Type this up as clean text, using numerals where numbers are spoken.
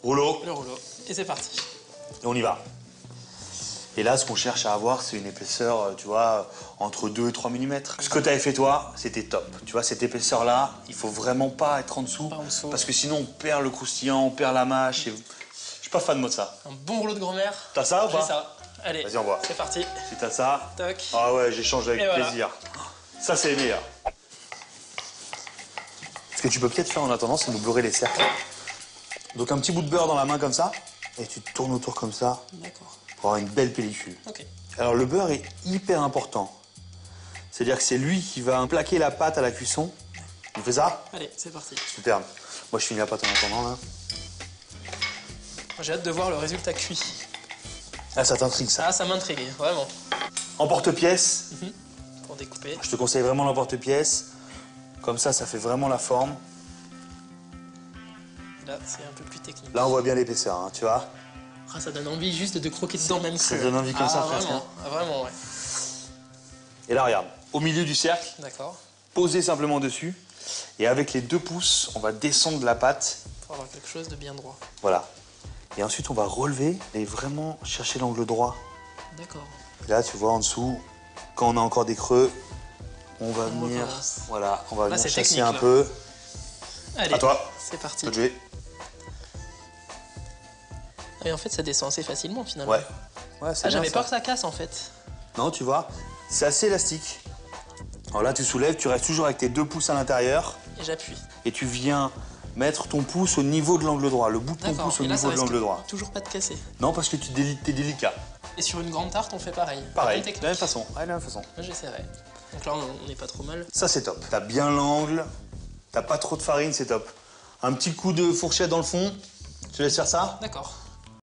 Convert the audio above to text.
Rouleau. Le rouleau. Et c'est parti. Et on y va. Et là, ce qu'on cherche à avoir, c'est une épaisseur, tu vois, entre 2 et 3 mm. Ce que tu avais fait toi, c'était top. Tu vois, cette épaisseur-là, il faut vraiment pas être en dessous. Pas en dessous. Parce que sinon, on perd le croustillant, on perd la mâche. Et... Je suis pas fan de ça. Un bon rouleau de grand-mère. T'as ça ou pas? J'ai ça. Allez, vas-y, on voit. C'est parti. Si t'as ça... Toc. Ah ouais, j'échange avec Et plaisir. Voilà. Ça, c'est les meilleurs. Ce que tu peux peut-être faire en attendant, c'est nous beurrer les cercles. Donc un petit bout de beurre dans la main comme ça, et tu tournes autour comme ça. D'accord. Pour avoir une belle pellicule. Ok. Alors le beurre est hyper important. C'est-à-dire que c'est lui qui va plaquer la pâte à la cuisson. On fait ça? Allez, c'est parti. Superbe. Moi, je finis la pâte en attendant, là. J'ai hâte de voir le résultat cuit. Ah, ça t'intrigue, ça. Ah, ça m'intrigue, vraiment. En porte-pièce. Pour découper. Je te conseille vraiment l'emporte-pièce. Comme ça fait vraiment la forme. Là, c'est un peu plus technique. Là, on voit bien l'épaisseur, hein, tu vois. Ah, ça donne envie juste de croquer dedans, même Ça donne envie comme ça, presque. Vraiment, vraiment, ouais. Et là, regarde, au milieu du cercle, D'accord. posé simplement dessus. Et avec les 2 pouces, on va descendre la pâte. Pour avoir quelque chose de bien droit. Voilà. Et ensuite, on va relever et vraiment chercher l'angle droit. D'accord. Et là, tu vois, en dessous, quand on a encore des creux, on va On venir... recommence. Voilà, on va Là, venir c'est chasser technique, un là. peu. Allez, À toi. c'est parti. À te jouer. Et en fait, ça descend assez facilement, finalement. Ouais. Ouais, c'est Ah, bien, j'avais ça. peur que ça casse, en fait. Non, tu vois, c'est assez élastique. Alors là, tu soulèves, tu restes toujours avec tes 2 pouces à l'intérieur. Et j'appuie. Et tu viens mettre ton pouce au niveau de l'angle droit. Le bout de ton D'accord. pouce au Et là, niveau ça de risque l'angle droit. toujours pas de casser. Non, parce que tu es délicat. Et sur une grande tarte, on fait pareil. Pareil, Même de technique. la même façon. Ouais, de la même façon. Moi, j'essaierai. Donc là, on n'est pas trop mal. Ça, c'est top. T'as bien l'angle, t'as pas trop de farine, c'est top. Un petit coup de fourchette dans le fond. Tu laisses faire ça? D'accord.